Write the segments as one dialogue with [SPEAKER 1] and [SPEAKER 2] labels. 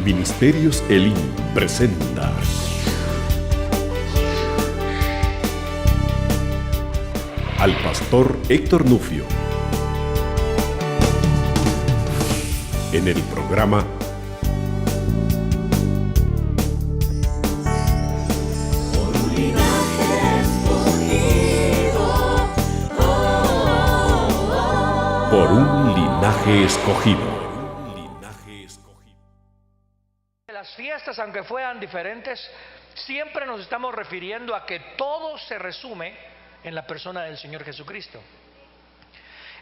[SPEAKER 1] Ministerios Elim presenta al pastor Héctor Nufio en el programa Por un linaje escogido.
[SPEAKER 2] Las fiestas, aunque fueran diferentes, siempre nos estamos refiriendo a que todo se resume en la persona del Señor Jesucristo.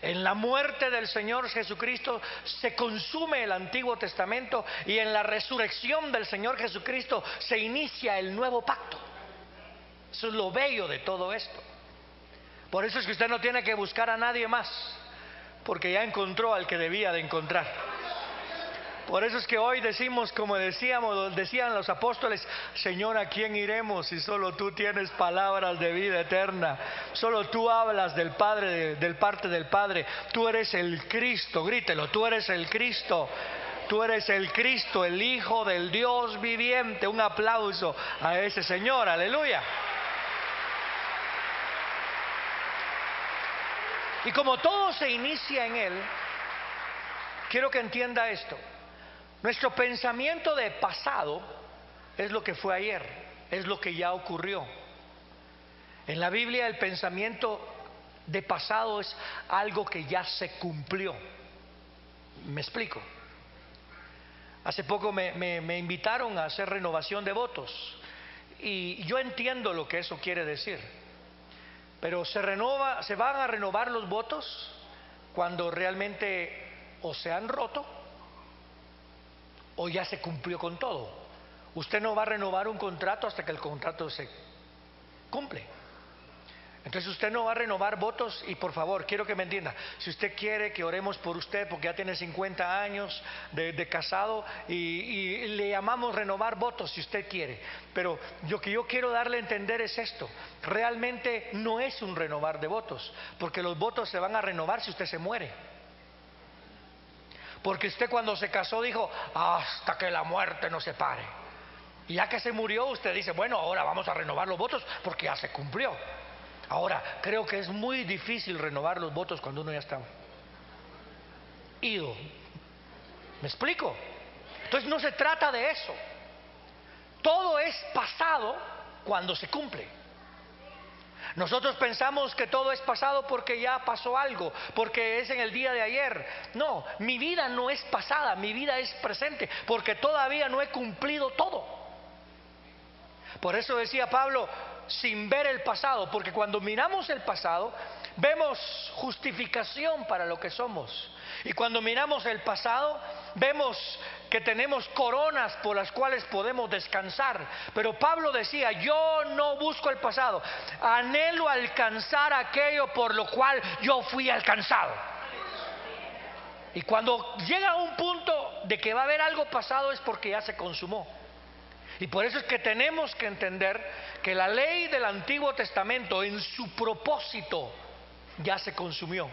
[SPEAKER 2] En la muerte del Señor Jesucristo se consume el Antiguo Testamento y en la resurrección del Señor Jesucristo se inicia el nuevo pacto. Eso es lo bello de todo esto. Por eso es que usted no tiene que buscar a nadie más, porque ya encontró al que debía de encontrar. Por eso es que hoy decimos, como decían los apóstoles: Señor, ¿a quién iremos si solo tú tienes palabras de vida eterna? Solo tú hablas del Padre, del parte del Padre. Tú eres el Cristo, grítelo, tú eres el Cristo. Tú eres el Cristo, el Hijo del Dios viviente. Un aplauso a ese Señor, aleluya. Y como todo se inicia en Él, quiero que entienda esto. Nuestro pensamiento de pasado es lo que fue ayer, es lo que ya ocurrió. En la Biblia el pensamiento de pasado es algo que ya se cumplió. ¿Me explico? Hace poco me invitaron a hacer renovación de votos y yo entiendo lo que eso quiere decir. Pero se van a renovar los votos cuando realmente o se han roto o ya se cumplió con todo. Usted no va a renovar un contrato hasta que el contrato se cumple. Entonces usted no va a renovar votos. Y por favor, quiero que me entienda, si usted quiere que oremos por usted porque ya tiene 50 años de casado y le llamamos renovar votos si usted quiere, pero lo que yo quiero darle a entender es esto: realmente no es un renovar de votos, porque los votos se van a renovar si usted se muere. Porque usted cuando se casó dijo: hasta que la muerte nos separe. Y ya que se murió, usted dice: bueno, ahora vamos a renovar los votos porque ya se cumplió. Ahora, creo que es muy difícil renovar los votos cuando uno ya está ido. ¿Me explico? Entonces no se trata de eso. Todo es pasado cuando se cumple. Nosotros pensamos que todo es pasado porque ya pasó algo, porque es en el día de ayer. No, mi vida no es pasada, mi vida es presente, porque todavía no he cumplido todo. Por eso decía Pablo, sin ver el pasado, porque cuando miramos el pasado, vemos justificación para lo que somos. Y cuando miramos el pasado, vemos que tenemos coronas por las cuales podemos descansar. Pero Pablo decía: yo no busco el pasado, anhelo alcanzar aquello por lo cual yo fui alcanzado. Y cuando llega a un punto de que va a haber algo pasado es porque ya se consumó. Y por eso es que tenemos que entender que la ley del Antiguo Testamento en su propósito ya se consumó.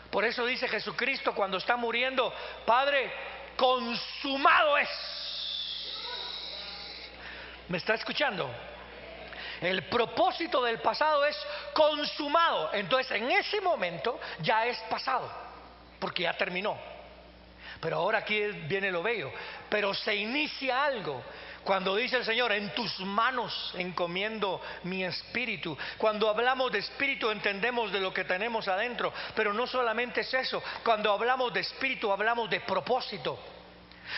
[SPEAKER 2] Por eso dice Jesucristo cuando está muriendo: Padre, consumado es. ¿Me está escuchando? El propósito del pasado es consumado. Entonces en ese momento ya es pasado, porque ya terminó. Pero ahora aquí viene lo bello. Pero se inicia algo cuando dice el Señor: en tus manos encomiendo mi espíritu. Cuando hablamos de espíritu entendemos de lo que tenemos adentro, pero no solamente es eso. Cuando hablamos de espíritu hablamos de propósito.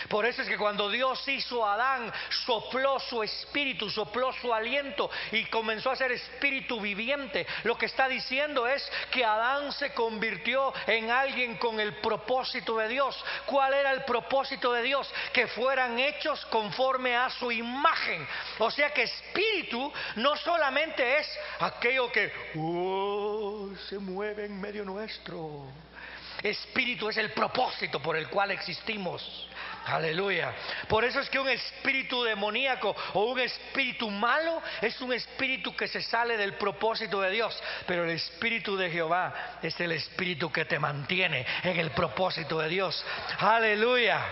[SPEAKER 2] Por eso es que cuando Dios hizo a Adán, sopló su espíritu, sopló su aliento y comenzó a ser espíritu viviente. Lo que está diciendo es que Adán se convirtió en alguien con el propósito de Dios. ¿Cuál era el propósito de Dios? Que fueran hechos conforme a su imagen. O sea que espíritu no solamente es aquello que se mueve en medio nuestro. Espíritu es el propósito por el cual existimos. Aleluya. Por eso es que un espíritu demoníaco o un espíritu malo es un espíritu que se sale del propósito de Dios. Pero el Espíritu de Jehová es el espíritu que te mantiene en el propósito de Dios. Aleluya.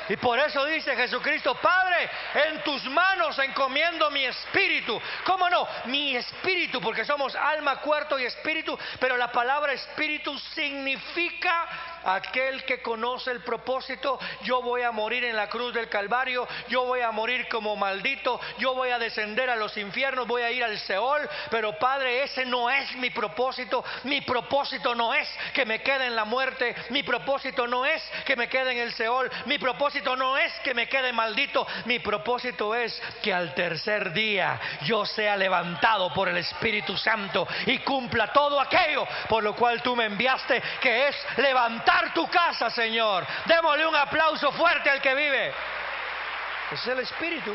[SPEAKER 2] Y por eso dice Jesucristo: Padre, en tus manos encomiendo mi espíritu. ¿Cómo no? Mi espíritu, porque somos alma, cuerpo y espíritu. Pero la palabra espíritu significa aquel que conoce el propósito. Yo voy a morir en la cruz del Calvario, yo voy a morir como maldito, yo voy a descender a los infiernos, voy a ir al Seol. Pero Padre, ese no es mi propósito. Mi propósito no es que me quede en la muerte. Mi propósito no es que me quede en el Seol. Mi propósito no es que me quede maldito. Mi propósito es que al tercer día yo sea levantado por el Espíritu Santo y cumpla todo aquello por lo cual tú me enviaste, que es levantar tu casa, Señor. Démosle un aplauso fuerte al que vive. Ese es el Espíritu.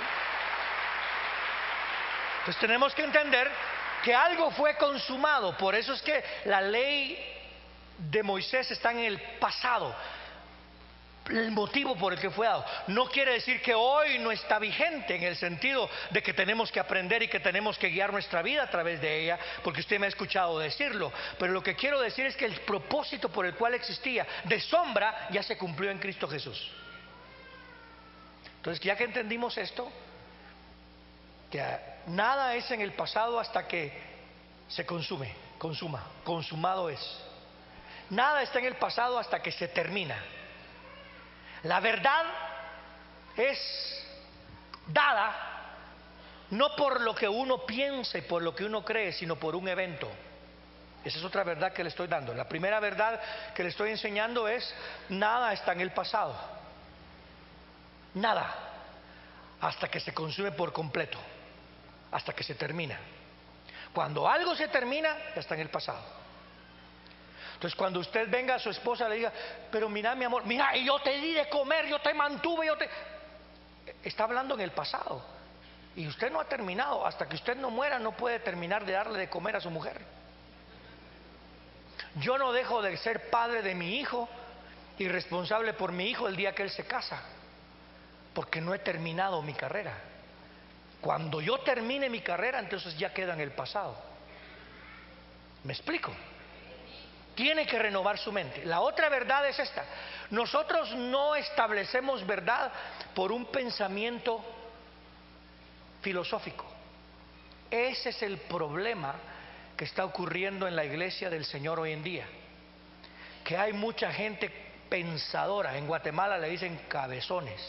[SPEAKER 2] Entonces tenemos que entender que algo fue consumado. Por eso es que la ley de Moisés está en el pasado. El motivo por el que fue dado no quiere decir que hoy no está vigente, en el sentido de que tenemos que aprender y que tenemos que guiar nuestra vida a través de ella, porque usted me ha escuchado decirlo. Pero lo que quiero decir es que el propósito por el cual existía de sombra ya se cumplió en Cristo Jesús. Entonces, ya que entendimos esto, que nada es en el pasado hasta que se consumado es. Nada está en el pasado hasta que se termina. La verdad es dada no por lo que uno piensa y por lo que uno cree, sino por un evento. Esa es otra verdad que le estoy dando. La primera verdad que le estoy enseñando es: nada está en el pasado. Nada. Hasta que se consume por completo. Hasta que se termina. Cuando algo se termina, ya está en el pasado. Entonces, cuando usted venga a su esposa, le diga: pero mira, mi amor, mira, y yo te di de comer, yo te mantuve, está hablando en el pasado. Y usted no ha terminado. Hasta que usted no muera, no puede terminar de darle de comer a su mujer. Yo no dejo de ser padre de mi hijo y responsable por mi hijo el día que él se casa, porque no he terminado mi carrera. Cuando yo termine mi carrera, entonces ya queda en el pasado. ¿Me explico? Tiene que renovar su mente. La otra verdad es esta: nosotros no establecemos verdad por un pensamiento filosófico. Ese es el problema que está ocurriendo en la iglesia del Señor hoy en día, que hay mucha gente pensadora. En Guatemala le dicen cabezones.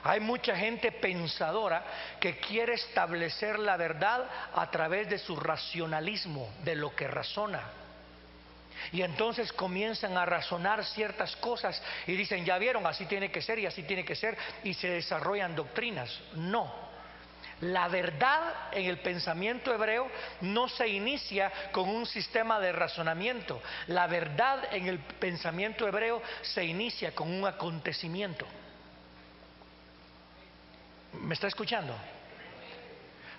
[SPEAKER 2] Hay mucha gente pensadora que quiere establecer la verdad a través de su racionalismo, de lo que razona. Y entonces comienzan a razonar ciertas cosas y dicen: ya vieron, así tiene que ser y así tiene que ser, y se desarrollan doctrinas. No. La verdad en el pensamiento hebreo no se inicia con un sistema de razonamiento. La verdad en el pensamiento hebreo se inicia con un acontecimiento. ¿Me está escuchando?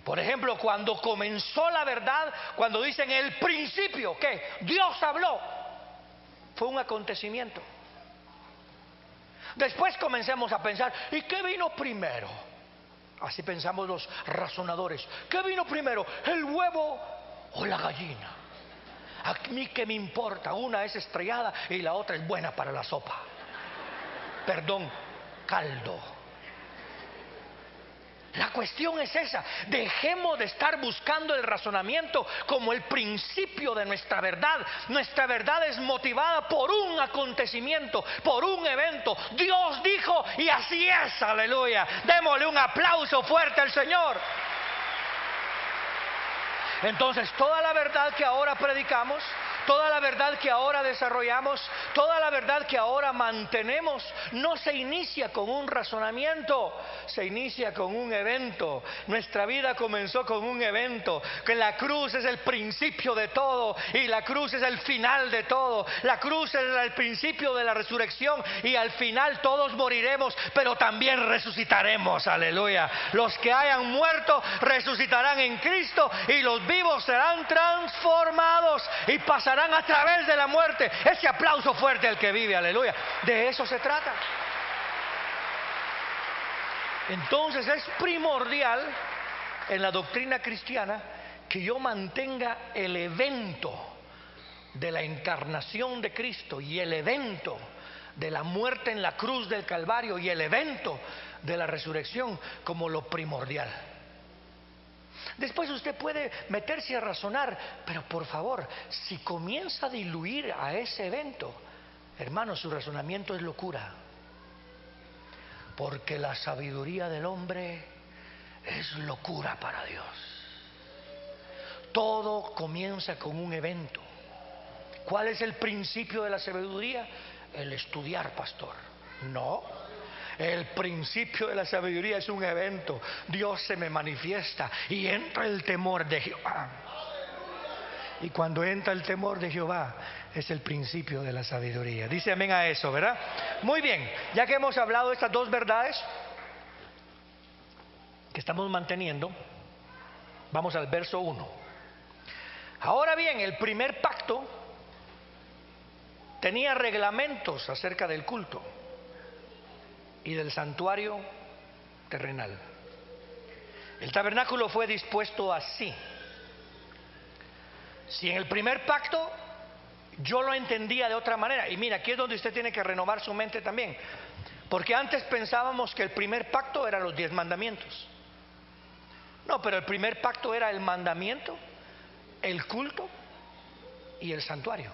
[SPEAKER 2] Por ejemplo, cuando comenzó la verdad, cuando dicen el principio, ¿qué? Dios habló. Fue un acontecimiento. Después comencemos a pensar: ¿y qué vino primero? Así pensamos los razonadores. ¿Qué vino primero? ¿El huevo o la gallina? A mí qué me importa. Una es estrellada y la otra es buena para la sopa. Perdón, caldo. La cuestión es esa: dejemos de estar buscando el razonamiento como el principio de nuestra verdad. Nuestra verdad es motivada por un acontecimiento, por un evento. Dios dijo y así es, aleluya. Démosle un aplauso fuerte al Señor. Entonces, toda la verdad que ahora predicamos, toda la verdad que ahora desarrollamos, toda la verdad que ahora mantenemos, no se inicia con un razonamiento, se inicia con un evento. Nuestra vida comenzó con un evento, que la cruz es el principio de todo y la cruz es el final de todo. La cruz es el principio de la resurrección y al final todos moriremos, pero también resucitaremos, aleluya. Los que hayan muerto resucitarán en Cristo y los vivos serán transformados y pasarán pasarán a través de la muerte. Ese aplauso fuerte al que vive, aleluya. De eso se trata. Entonces es primordial en la doctrina cristiana que yo mantenga el evento de la encarnación de Cristo y el evento de la muerte en la cruz del Calvario y el evento de la resurrección como lo primordial. Después usted puede meterse a razonar, pero por favor, si comienza a diluir a ese evento, hermano, su razonamiento es locura. Porque la sabiduría del hombre es locura para Dios. Todo comienza con un evento. ¿Cuál es el principio de la sabiduría? El estudiar, pastor. No. El principio de la sabiduría es un evento. Dios se me manifiesta y entra el temor de Jehová. Y cuando entra el temor de Jehová es el principio de la sabiduría. Dice amén a eso, ¿verdad? Muy bien, ya que hemos hablado de estas dos verdades que estamos manteniendo, vamos al verso 1. Ahora bien, el primer pacto tenía reglamentos acerca del culto y del santuario terrenal. El tabernáculo fue dispuesto así. Si en el primer pacto yo lo entendía de otra manera, y mira, aquí es donde usted tiene que renovar su mente también, porque antes pensábamos que el primer pacto eran los 10 mandamientos. No, pero el primer pacto era el mandamiento, el culto y el santuario.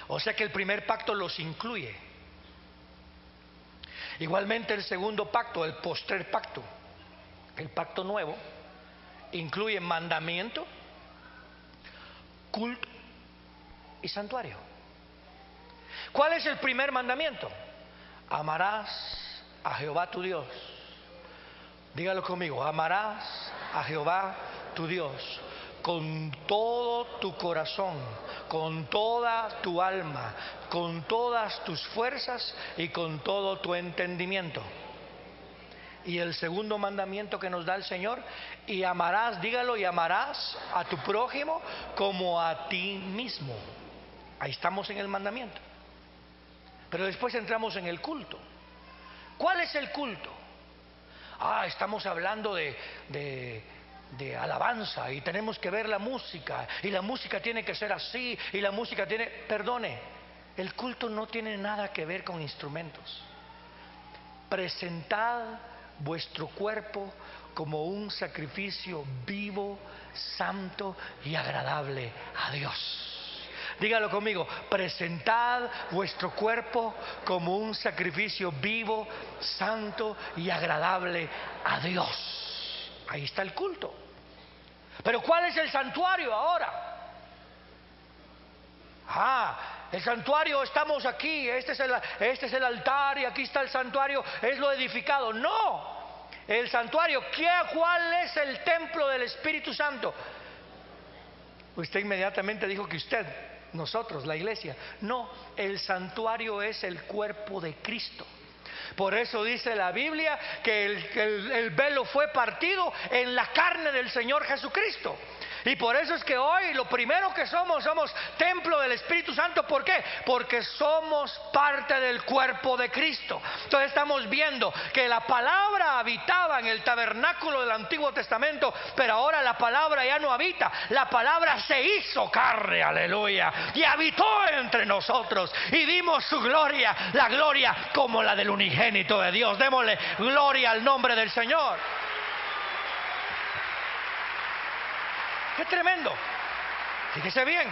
[SPEAKER 2] O sea que el primer pacto los incluye. Igualmente el segundo pacto, el postrer pacto, el pacto nuevo, incluye mandamiento, culto y santuario. ¿Cuál es el primer mandamiento? Amarás a Jehová tu Dios. Dígalo conmigo, amarás a Jehová tu Dios con todo tu corazón, con toda tu alma, con todas tus fuerzas y con todo tu entendimiento. Y el segundo mandamiento que nos da el Señor, y amarás, dígalo, y amarás a tu prójimo como a ti mismo. Ahí estamos en el mandamiento. Pero después entramos en el culto. ¿Cuál es el culto? Estamos hablando de alabanza y tenemos que ver la música y la música tiene que ser así y la música tiene... Perdone, el culto no tiene nada que ver con instrumentos. Presentad vuestro cuerpo como un sacrificio vivo, santo y agradable a Dios. Dígalo conmigo, presentad vuestro cuerpo como un sacrificio vivo, santo y agradable a Dios. Ahí está el culto. Pero ¿cuál es el santuario ahora? El santuario, estamos aquí, este es el altar y aquí está el santuario, es lo edificado. No, el santuario, ¿cuál es el templo del Espíritu Santo? Usted inmediatamente dijo que nosotros, la iglesia. No, el santuario es el cuerpo de Cristo. Por eso dice la Biblia que el velo fue partido en la carne del Señor Jesucristo. Y por eso es que hoy lo primero que somos templo del Espíritu Santo. ¿Por qué? Porque somos parte del cuerpo de Cristo. Entonces estamos viendo que la palabra habitaba en el tabernáculo del Antiguo Testamento, pero ahora la palabra ya no habita. La palabra se hizo carne, aleluya, y habitó entre nosotros y vimos su gloria, la gloria como la del unigénito de Dios. Démosle gloria al nombre del Señor. ¡Qué tremendo! Fíjese bien,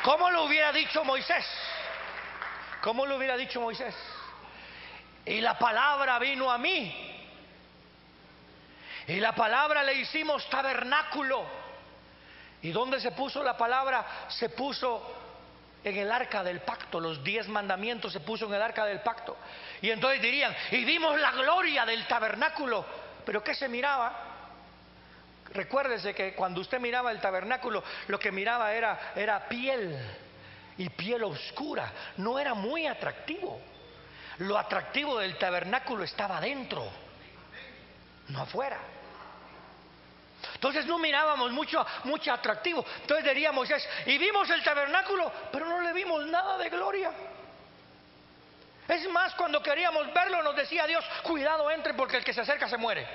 [SPEAKER 2] ¿cómo lo hubiera dicho Moisés? ¿Cómo lo hubiera dicho Moisés? Y la palabra vino a mí, y la palabra le hicimos tabernáculo. ¿Y dónde se puso la palabra? Se puso en el arca del pacto. Los 10 mandamientos se puso en el arca del pacto. Y entonces dirían, y vimos la gloria del tabernáculo. ¿Pero qué se miraba? Recuérdese que cuando usted miraba el tabernáculo, lo que miraba era piel, y piel oscura. No era muy atractivo. Lo atractivo del tabernáculo estaba adentro, no afuera. Entonces no mirábamos mucho atractivo. Entonces diríamos, y vimos el tabernáculo, pero no le vimos nada de gloria. Es más, cuando queríamos verlo nos decía Dios, cuidado, entre porque el que se acerca se muere.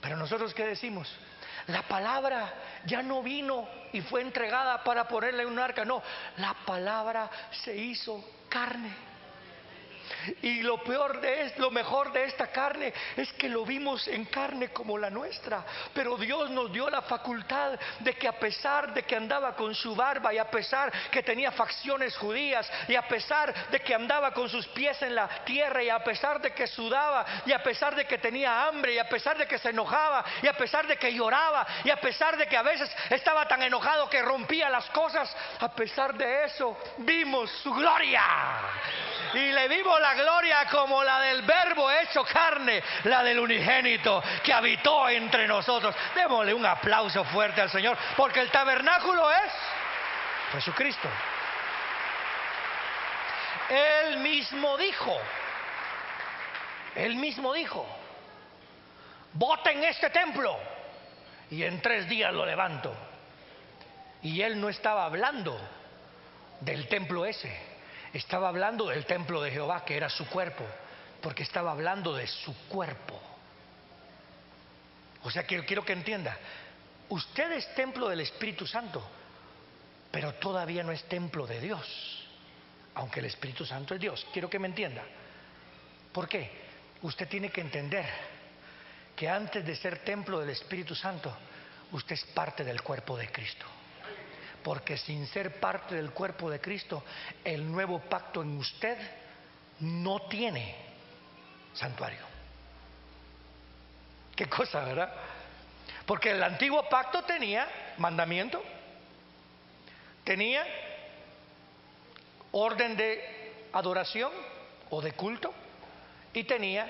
[SPEAKER 2] Pero nosotros, ¿qué decimos? La palabra ya no vino y fue entregada para ponerle en un arca. No, la palabra se hizo carne. Y lo mejor de esta carne es que lo vimos en carne como la nuestra. Pero Dios nos dio la facultad de que, a pesar de que andaba con su barba, y a pesar que tenía facciones judías, y a pesar de que andaba con sus pies en la tierra, y a pesar de que sudaba, y a pesar de que tenía hambre, y a pesar de que se enojaba, y a pesar de que lloraba, y a pesar de que a veces estaba tan enojado que rompía las cosas, a pesar de eso vimos su gloria. Y le vimos la gloria como la del Verbo hecho carne, la del unigénito que habitó entre nosotros. Démosle un aplauso fuerte al Señor, porque el tabernáculo es Jesucristo. Él mismo dijo, boten este templo y en 3 días lo levanto. Y Él no estaba hablando del templo ese. Estaba hablando del templo de Jehová, que era su cuerpo, porque estaba hablando de su cuerpo. O sea, que quiero que entienda, usted es templo del Espíritu Santo, pero todavía no es templo de Dios, aunque el Espíritu Santo es Dios. Quiero que me entienda. ¿Por qué? Usted tiene que entender que antes de ser templo del Espíritu Santo, usted es parte del cuerpo de Cristo. Porque sin ser parte del cuerpo de Cristo, el nuevo pacto en usted no tiene santuario. Qué cosa, ¿verdad? Porque el antiguo pacto tenía mandamiento, tenía orden de adoración o de culto, y tenía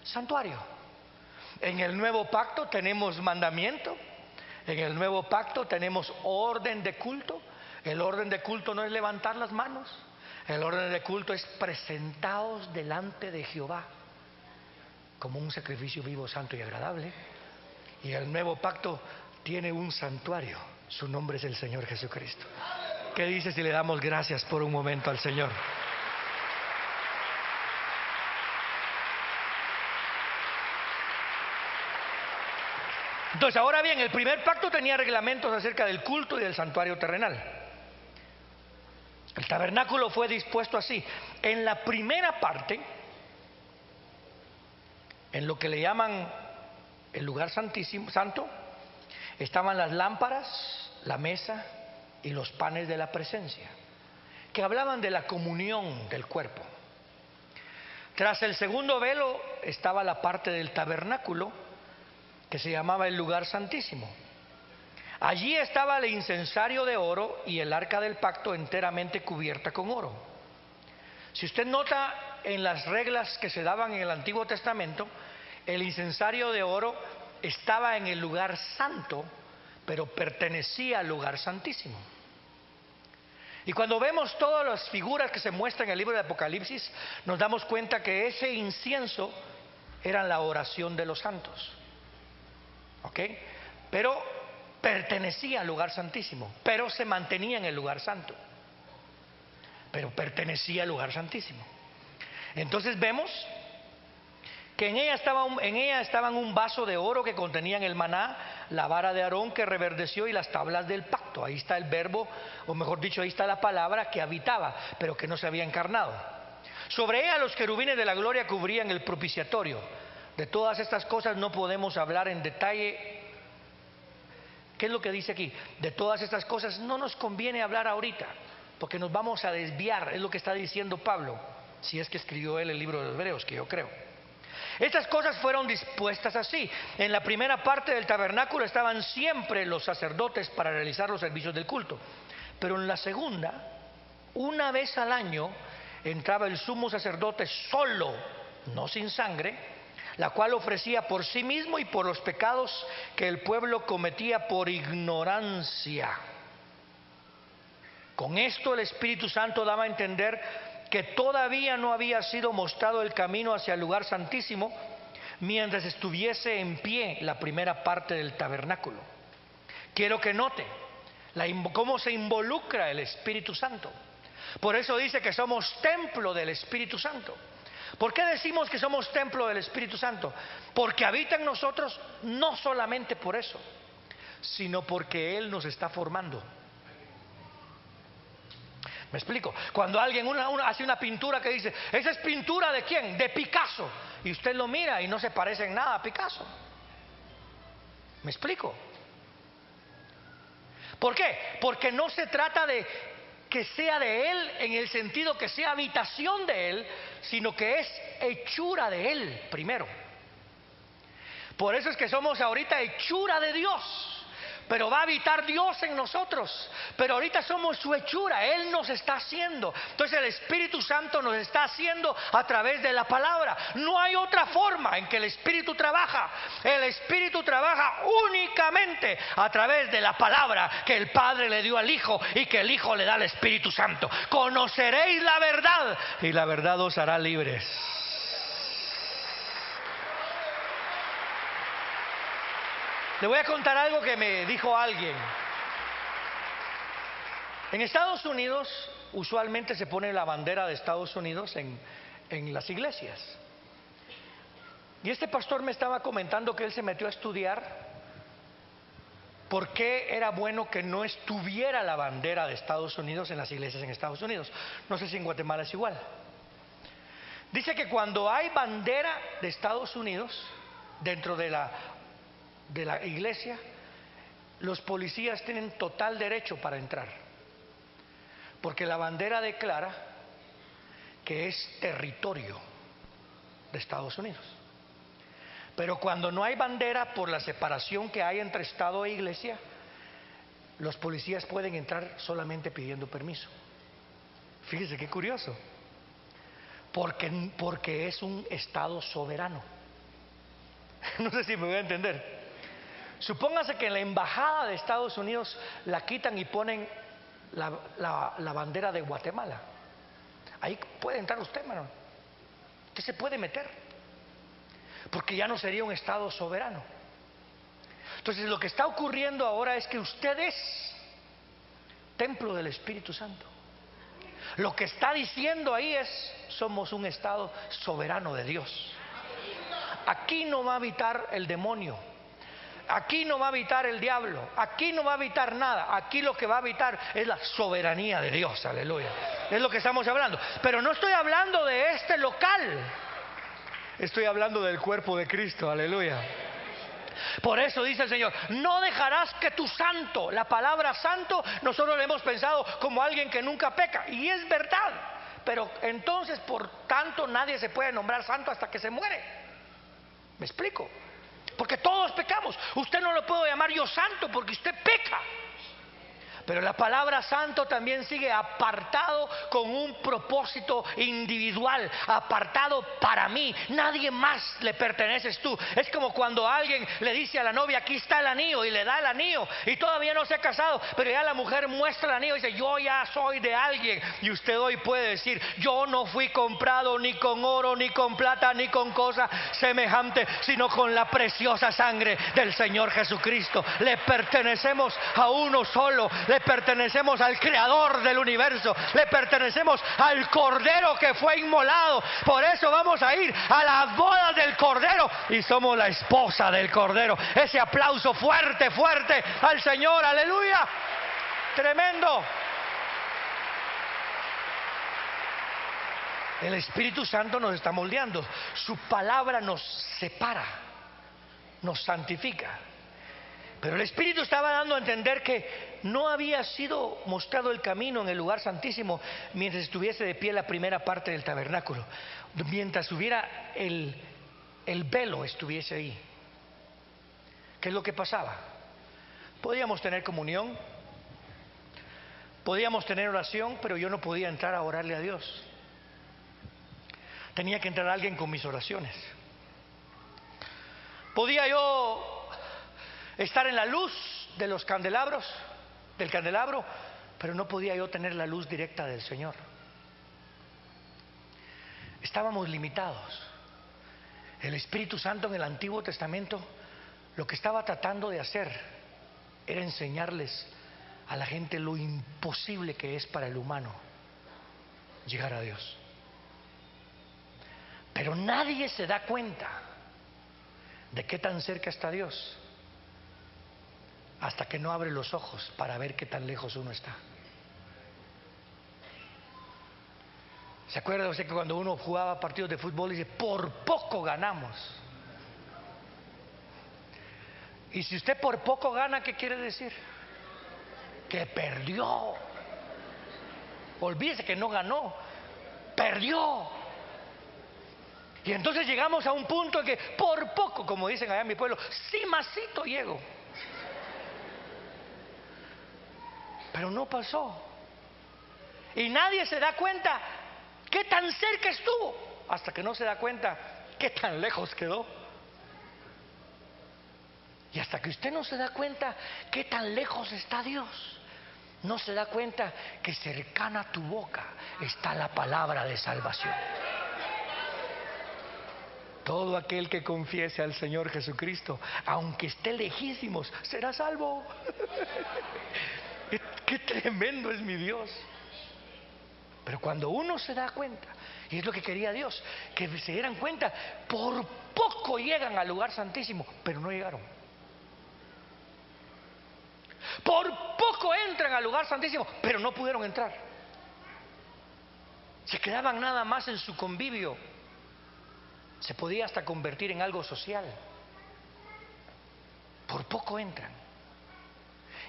[SPEAKER 2] santuario. En el nuevo pacto tenemos mandamiento. En el nuevo pacto tenemos orden de culto. El orden de culto no es levantar las manos. El orden de culto es presentaos delante de Jehová como un sacrificio vivo, santo y agradable. Y el nuevo pacto tiene un santuario. Su nombre es el Señor Jesucristo. ¿Qué dice si le damos gracias por un momento al Señor? Entonces, ahora bien, el primer pacto tenía reglamentos acerca del culto y del santuario terrenal. El tabernáculo fue dispuesto así. En la primera parte, en lo que le llaman el lugar santísimo, santo, estaban las lámparas, la mesa y los panes de la presencia, que hablaban de la comunión del cuerpo. Tras el segundo velo estaba la parte del tabernáculo, que se llamaba el lugar santísimo. Allí estaba el incensario de oro y el arca del pacto enteramente cubierta con oro. Si usted nota en las reglas que se daban en el Antiguo Testamento, el incensario de oro estaba en el lugar santo, pero pertenecía al lugar santísimo. Y cuando vemos todas las figuras que se muestran en el libro de Apocalipsis, nos damos cuenta que ese incienso era la oración de los santos. ¿Ok? Pero pertenecía al lugar santísimo, pero se mantenía en el lugar santo, pero pertenecía al lugar santísimo. Entonces vemos que en ella estaban un vaso de oro que contenían el maná, la vara de Aarón que reverdeció y las tablas del pacto. Ahí está el verbo, o mejor dicho, ahí está la palabra que habitaba, pero que no se había encarnado. Sobre ella los querubines de la gloria cubrían el propiciatorio. De todas estas cosas no podemos hablar en detalle. ¿Qué es lo que dice aquí? De todas estas cosas no nos conviene hablar ahorita, porque nos vamos a desviar. Es lo que está diciendo Pablo, si es que escribió él el libro de los Hebreos, que yo creo. Estas cosas fueron dispuestas así. En la primera parte del tabernáculo estaban siempre los sacerdotes para realizar los servicios del culto. Pero en la segunda, una vez al año, entraba el sumo sacerdote solo, no sin sangre, la cual ofrecía por sí mismo y por los pecados que el pueblo cometía por ignorancia. Con esto el Espíritu Santo daba a entender que todavía no había sido mostrado el camino hacia el lugar santísimo, mientras estuviese en pie la primera parte del tabernáculo. Quiero que note cómo se involucra el Espíritu Santo. Por eso dice que somos templo del Espíritu Santo. ¿Por qué decimos que somos templo del Espíritu Santo? Porque habita en nosotros, no solamente por eso, sino porque Él nos está formando. ¿Me explico? Cuando alguien hace una pintura que dice, ¿esa es pintura de quién? De Picasso. Y usted lo mira y no se parece en nada a Picasso. ¿Me explico? ¿Por qué? Porque no se trata de que sea de Él en el sentido que sea habitación de Él, sino que es hechura de Él primero. Por eso es que somos ahorita hechura de Dios. Pero va a habitar Dios en nosotros. Pero ahorita somos su hechura. Él nos está haciendo. Entonces el Espíritu Santo nos está haciendo a través de la palabra. No hay otra forma en que el Espíritu trabaja. El Espíritu trabaja únicamente a través de la palabra que el Padre le dio al Hijo y que el Hijo le da al Espíritu Santo. Conoceréis la verdad y la verdad os hará libres. Le voy a contar algo que me dijo alguien. En Estados Unidos usualmente se pone la bandera de Estados Unidos en las iglesias. Y este pastor me estaba comentando que él se metió a estudiar por qué era bueno que no estuviera la bandera de Estados Unidos en las iglesias en Estados Unidos. No sé si en Guatemala es igual. Dice que cuando hay bandera de Estados Unidos dentro de la iglesia, los policías tienen total derecho para entrar, porque la bandera declara que es territorio de Estados Unidos. Pero cuando no hay bandera, por la separación que hay entre Estado e iglesia, los policías pueden entrar solamente pidiendo permiso. Fíjese qué curioso, porque es un Estado soberano. No sé si me voy a entender. Supóngase que en la embajada de Estados Unidos la quitan y ponen la bandera de Guatemala. Ahí puede entrar usted, hermano. Usted se puede meter, porque ya no sería un Estado soberano. Entonces lo que está ocurriendo ahora es que usted es templo del Espíritu Santo. Lo que está diciendo ahí es: somos un Estado soberano de Dios. Aquí no va a habitar el demonio. Aquí no va a habitar el diablo, aquí no va a habitar nada. Aquí lo que va a habitar es la soberanía de Dios, aleluya. Es lo que estamos hablando. Pero no estoy hablando de este local, estoy hablando del cuerpo de Cristo, aleluya. Por eso dice el Señor: no dejarás que tu santo, la palabra santo, nosotros le hemos pensado como alguien que nunca peca, y es verdad. Pero entonces, por tanto, nadie se puede nombrar santo hasta que se muere. ¿Me explico? Porque todos pecamos. Usted no lo puedo llamar yo santo porque usted peca. Pero la palabra santo también sigue apartado con un propósito individual, apartado para mí. Nadie más le perteneces tú. Es como cuando alguien le dice a la novia: aquí está el anillo, y le da el anillo, y todavía no se ha casado, pero ya la mujer muestra el anillo y dice: yo ya soy de alguien. Y usted hoy puede decir: yo no fui comprado ni con oro, ni con plata, ni con cosa semejante, sino con la preciosa sangre del Señor Jesucristo. Le pertenecemos a uno solo. Le pertenecemos al Creador del universo. Le pertenecemos al Cordero que fue inmolado. Por eso vamos a ir a las bodas del Cordero y somos la esposa del Cordero. Ese aplauso fuerte, fuerte al Señor, aleluya. Tremendo. El Espíritu Santo nos está moldeando. Su palabra nos separa, nos santifica. Pero el Espíritu estaba dando a entender que no había sido mostrado el camino en el lugar santísimo mientras estuviese de pie la primera parte del tabernáculo. Mientras hubiera el velo estuviese ahí. ¿Qué es lo que pasaba? Podíamos tener comunión, podíamos tener oración, pero yo no podía entrar a orarle a Dios. Tenía que entrar alguien con mis oraciones. Podía yo estar en la luz de los candelabros, del candelabro, pero no podía yo tener la luz directa del Señor. Estábamos limitados. El Espíritu Santo en el Antiguo Testamento lo que estaba tratando de hacer era enseñarles a la gente lo imposible que es para el humano llegar a Dios. Pero nadie se da cuenta de qué tan cerca está Dios hasta que no abre los ojos para ver qué tan lejos uno está. ¿Se acuerda usted que cuando uno jugaba partidos de fútbol dice, por poco ganamos? Y si usted por poco gana, ¿qué quiere decir? Que perdió. Olvídese que no ganó, perdió. Y entonces llegamos a un punto en que por poco, como dicen allá en mi pueblo, sí masito llego. Pero no pasó. Y nadie se da cuenta qué tan cerca estuvo hasta que no se da cuenta qué tan lejos quedó. Y hasta que usted no se da cuenta qué tan lejos está Dios, no se da cuenta que cercana a tu boca está la palabra de salvación. Todo aquel que confiese al Señor Jesucristo, aunque esté lejísimos, será salvo. Qué tremendo es mi Dios. Pero cuando uno se da cuenta, y es lo que quería Dios, que se dieran cuenta, por poco llegan al lugar santísimo, pero no llegaron. Por poco entran al lugar santísimo, pero no pudieron entrar. Se quedaban nada más en su convivio. Se podía hasta convertir en algo social. Por poco entran.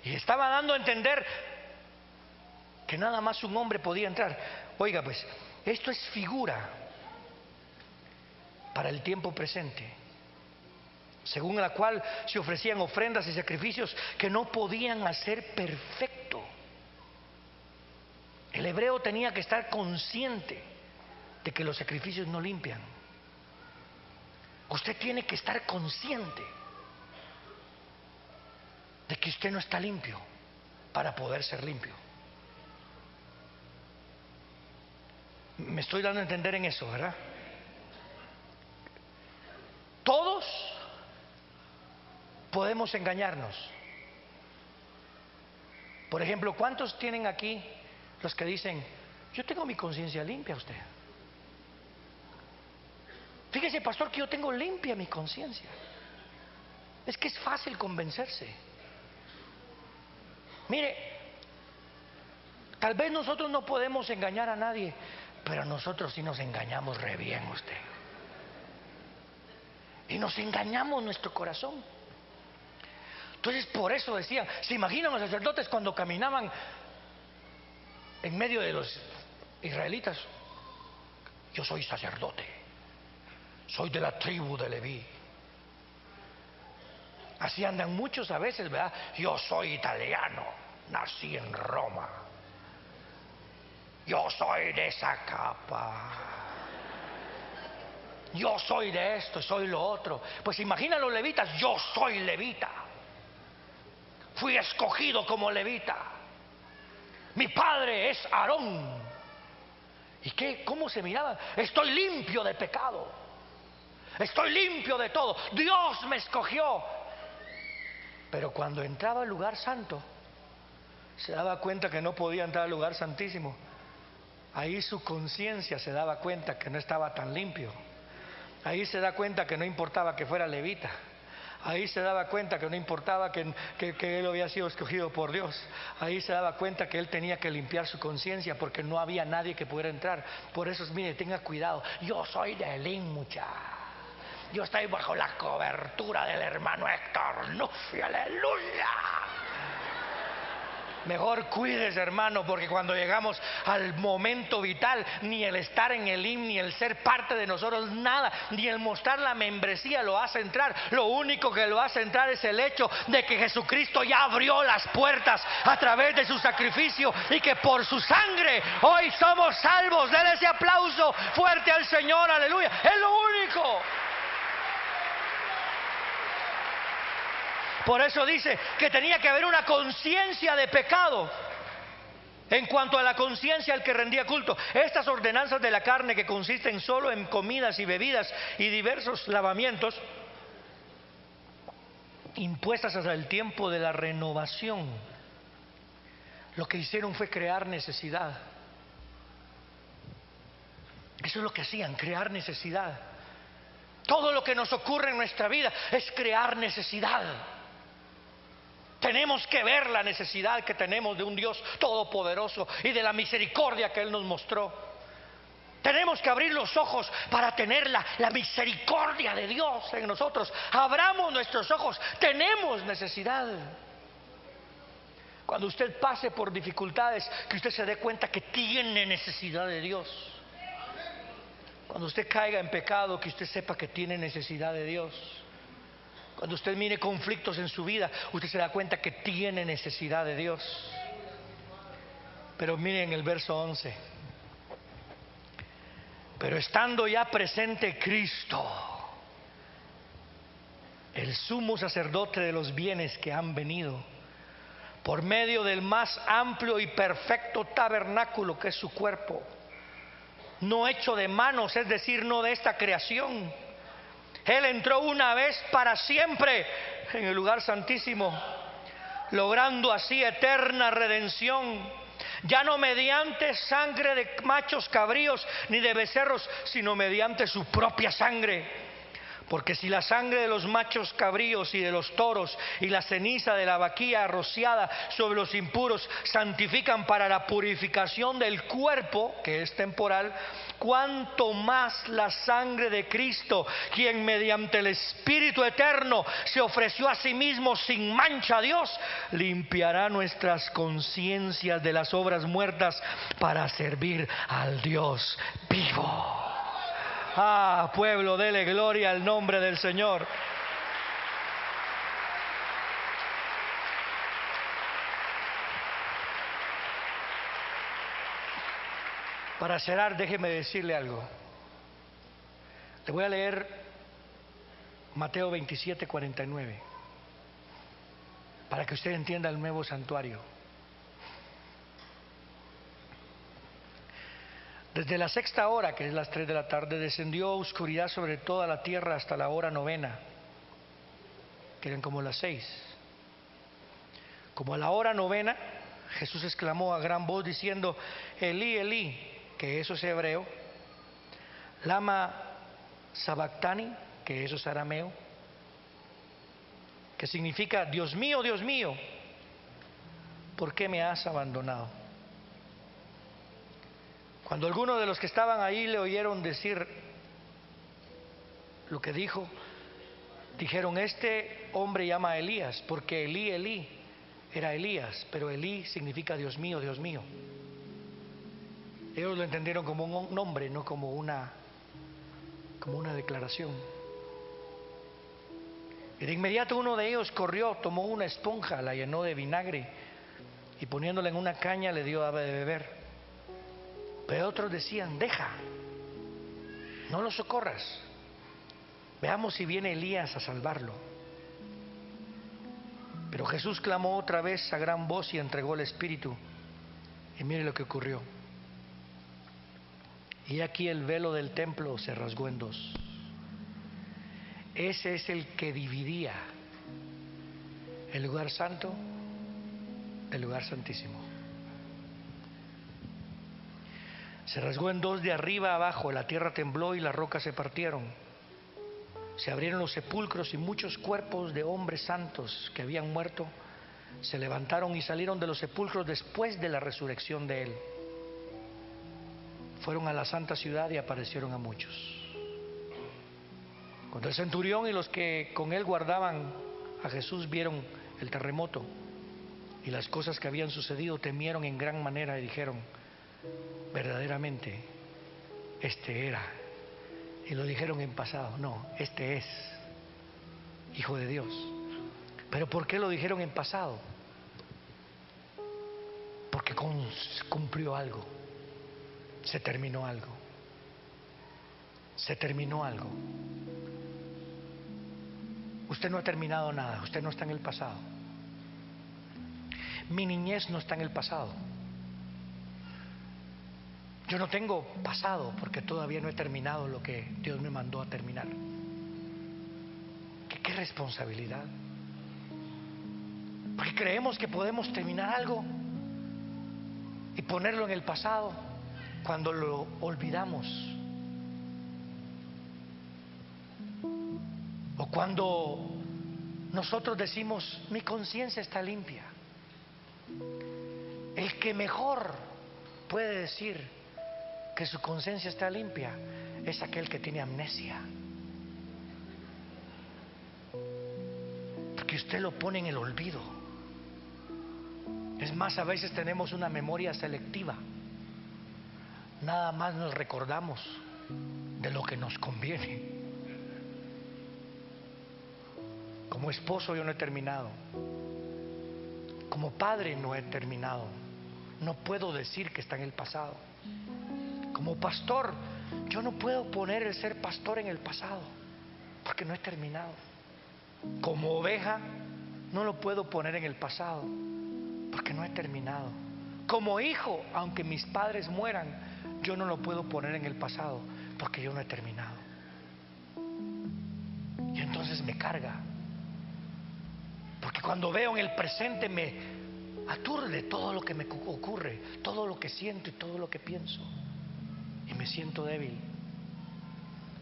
[SPEAKER 2] Y estaba dando a entender que nada más un hombre podía entrar. Oiga, pues, esto es figura para el tiempo presente, según la cual se ofrecían ofrendas y sacrificios que no podían hacer perfecto. El hebreo tenía que estar consciente de que los sacrificios no limpian. Usted tiene que estar consciente de que usted no está limpio para poder ser limpio. Me estoy dando a entender en eso, ¿verdad? Todos podemos engañarnos. Por ejemplo, ¿cuántos tienen aquí los que dicen, yo tengo mi conciencia limpia? Usted, fíjese, pastor, que yo tengo limpia mi conciencia. Es que es fácil convencerse. Mire, tal vez nosotros no podemos engañar a nadie, pero nosotros sí nos engañamos re bien, usted. Y nos engañamos nuestro corazón. Entonces, por eso decían, ¿se imaginan los sacerdotes cuando caminaban en medio de los israelitas? Yo soy sacerdote, soy de la tribu de Leví. Así andan muchos a veces, ¿verdad? Yo soy italiano, nací en Roma, yo soy de esa capa, yo soy de esto, soy lo otro. Pues imagina los levitas, yo soy levita, fui escogido como levita, mi padre es Aarón. ¿Y qué? ¿Cómo se miraban? Estoy limpio de pecado, estoy limpio de todo, Dios me escogió. Pero cuando entraba al lugar santo, se daba cuenta que no podía entrar al lugar santísimo. Ahí su conciencia se daba cuenta que no estaba tan limpio. Ahí se da cuenta que no importaba que fuera levita. Ahí se daba cuenta que no importaba que él había sido escogido por Dios. Ahí se daba cuenta que él tenía que limpiar su conciencia, porque no había nadie que pudiera entrar. Por eso, mire, tenga cuidado. Yo soy de Elín, muchacho. Yo estoy bajo la cobertura del hermano Héctor Nufio, aleluya. Mejor cuídese, hermano, porque cuando llegamos al momento vital, ni el estar en el himno, ni el ser parte de nosotros, nada, ni el mostrar la membresía lo hace entrar. Lo único que lo hace entrar es el hecho de que Jesucristo ya abrió las puertas a través de su sacrificio, y que por su sangre hoy somos salvos. Denle ese aplauso fuerte al Señor, aleluya. Es lo único. Por eso dice que tenía que haber una conciencia de pecado. En cuanto a la conciencia al que rendía culto, estas ordenanzas de la carne, que consisten solo en comidas y bebidas y diversos lavamientos, impuestas hasta el tiempo de la renovación, lo que hicieron fue crear necesidad. Eso es lo que hacían, crear necesidad. Todo lo que nos ocurre en nuestra vida es crear necesidad. Tenemos que ver la necesidad que tenemos de un Dios todopoderoso y de la misericordia que Él nos mostró. Tenemos que abrir los ojos para tener la misericordia de Dios en nosotros. Abramos nuestros ojos, tenemos necesidad. Cuando usted pase por dificultades, que usted se dé cuenta que tiene necesidad de Dios. Cuando usted caiga en pecado, que usted sepa que tiene necesidad de Dios. Cuando usted mire conflictos en su vida, usted se da cuenta que tiene necesidad de Dios. Pero miren el verso 11. Pero estando ya presente Cristo, el sumo sacerdote de los bienes que han venido, por medio del más amplio y perfecto tabernáculo que es su cuerpo, no hecho de manos, es decir, no de esta creación. Él entró una vez para siempre en el lugar santísimo, logrando así eterna redención, ya no mediante sangre de machos cabríos ni de becerros, sino mediante su propia sangre. Porque si la sangre de los machos cabríos y de los toros y la ceniza de la vaquilla rociada sobre los impuros santifican para la purificación del cuerpo, que es temporal, cuanto más la sangre de Cristo, quien mediante el Espíritu eterno se ofreció a sí mismo sin mancha a Dios, limpiará nuestras conciencias de las obras muertas para servir al Dios vivo. Ah, pueblo, dele gloria al nombre del Señor. Para cerrar, déjeme decirle algo. Le voy a leer Mateo 27:49 para que usted entienda el nuevo santuario. Desde la sexta hora, que es las 3 de la tarde, descendió oscuridad sobre toda la tierra hasta la hora novena, que eran como las 6. Como a la hora novena, Jesús exclamó a gran voz diciendo: Elí, Elí, que eso es hebreo, lama sabactani, que eso es arameo, que significa Dios mío, ¿por qué me has abandonado? Cuando algunos de los que estaban ahí le oyeron decir lo que dijo, dijeron: este hombre llama a Elías, porque Elí, Elí era Elías, pero Elí significa Dios mío, Dios mío. Ellos lo entendieron como un nombre, no como una declaración. Y de inmediato uno de ellos corrió, tomó una esponja, la llenó de vinagre y poniéndola en una caña le dio de beber. Pero otros decían: deja, no lo socorras, veamos si viene Elías a salvarlo. Pero Jesús clamó otra vez a gran voz y entregó el Espíritu. Y mire lo que ocurrió. Y aquí el velo del templo se rasgó en dos. Ese es el que dividía el lugar santo del lugar santísimo. Se rasgó en dos de arriba a abajo, la tierra tembló y las rocas se partieron. Se abrieron los sepulcros y muchos cuerpos de hombres santos que habían muerto se levantaron y salieron de los sepulcros después de la resurrección de Él. Fueron a la santa ciudad y aparecieron a muchos. Cuando el centurión y los que con él guardaban a Jesús vieron el terremoto y las cosas que habían sucedido, temieron en gran manera y dijeron: verdaderamente este era. Y lo dijeron en pasado: no, este es Hijo de Dios. ¿Pero por qué lo dijeron en pasado? Porque cumplió algo, se terminó algo, se terminó algo. Usted no ha terminado nada, usted no está en el pasado. Mi niñez no está en el pasado. Yo no tengo pasado porque todavía no he terminado lo que Dios me mandó a terminar. ¿Qué responsabilidad? Porque creemos que podemos terminar algo y ponerlo en el pasado cuando lo olvidamos. O cuando nosotros decimos, mi conciencia está limpia. El que mejor puede decir que su conciencia está limpia es aquel que tiene amnesia. Porque usted lo pone en el olvido. Es más, a veces tenemos una memoria selectiva. Nada más nos recordamos de lo que nos conviene. Como esposo yo no he terminado. Como padre no he terminado. No puedo decir que está en el pasado. Como pastor, yo no puedo poner el ser pastor en el pasado, porque no he terminado. Como oveja, no lo puedo poner en el pasado, porque no he terminado. Como hijo, aunque mis padres mueran, yo no lo puedo poner en el pasado, porque yo no he terminado. Y entonces me carga, porque cuando veo en el presente me aturde todo lo que me ocurre, todo lo que siento y todo lo que pienso, y me siento débil.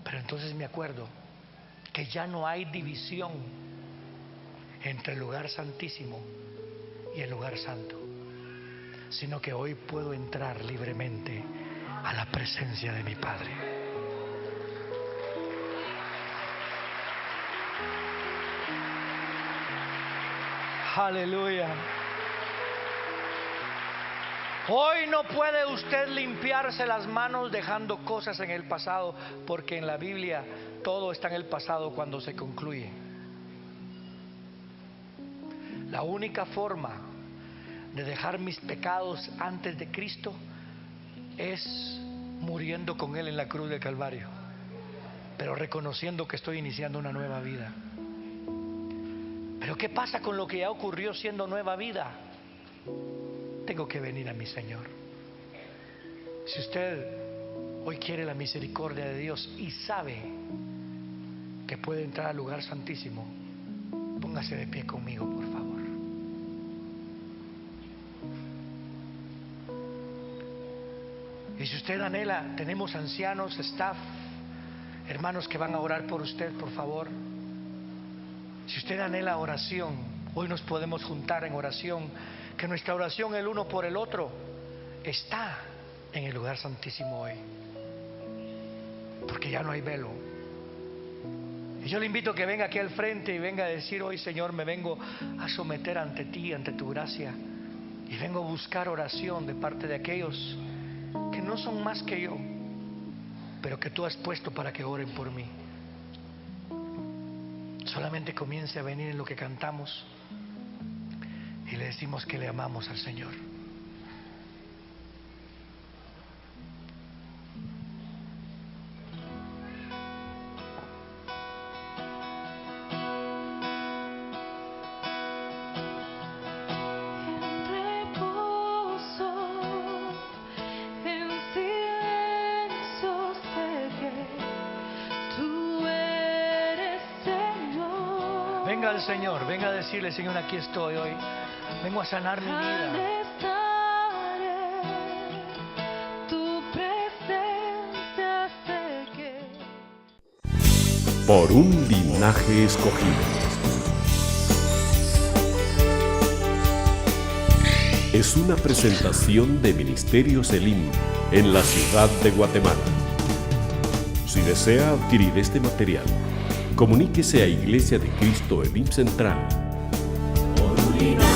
[SPEAKER 2] Pero entonces me acuerdo que ya no hay división entre el lugar santísimo y el lugar santo, sino que hoy puedo entrar libremente a la presencia de mi Padre. Aleluya. Hoy no puede usted limpiarse las manos dejando cosas en el pasado, porque en la Biblia todo está en el pasado cuando se concluye. La única forma de dejar mis pecados antes de Cristo es muriendo con Él en la cruz del Calvario, pero reconociendo que estoy iniciando una nueva vida. Pero ¿qué pasa con lo que ya ocurrió siendo nueva vida? Tengo que venir a mi Señor. Si usted hoy quiere la misericordia de Dios y sabe que puede entrar al lugar santísimo, póngase de pie conmigo, por favor. Y si usted anhela, tenemos ancianos, staff, hermanos que van a orar por usted, por favor. Si usted anhela oración, hoy nos podemos juntar en oración, que nuestra oración el uno por el otro está en el lugar santísimo hoy, porque ya no hay velo. Y yo le invito a que venga aquí al frente y venga a decir hoy: Señor, me vengo a someter ante ti, ante tu gracia, y vengo a buscar oración de parte de aquellos que no son más que yo, pero que tú has puesto para que oren por mí. Solamente comience a venir en lo que cantamos y le decimos que le amamos al Señor. Venga al Señor, venga a decirle: Señor, aquí estoy hoy, vengo a sanar mi vida.
[SPEAKER 1] Por un linaje escogido. Es una presentación de Ministerios Elim en la ciudad de Guatemala. Si desea adquirir este material, comuníquese a Iglesia de Cristo Elim Central. Por un linaje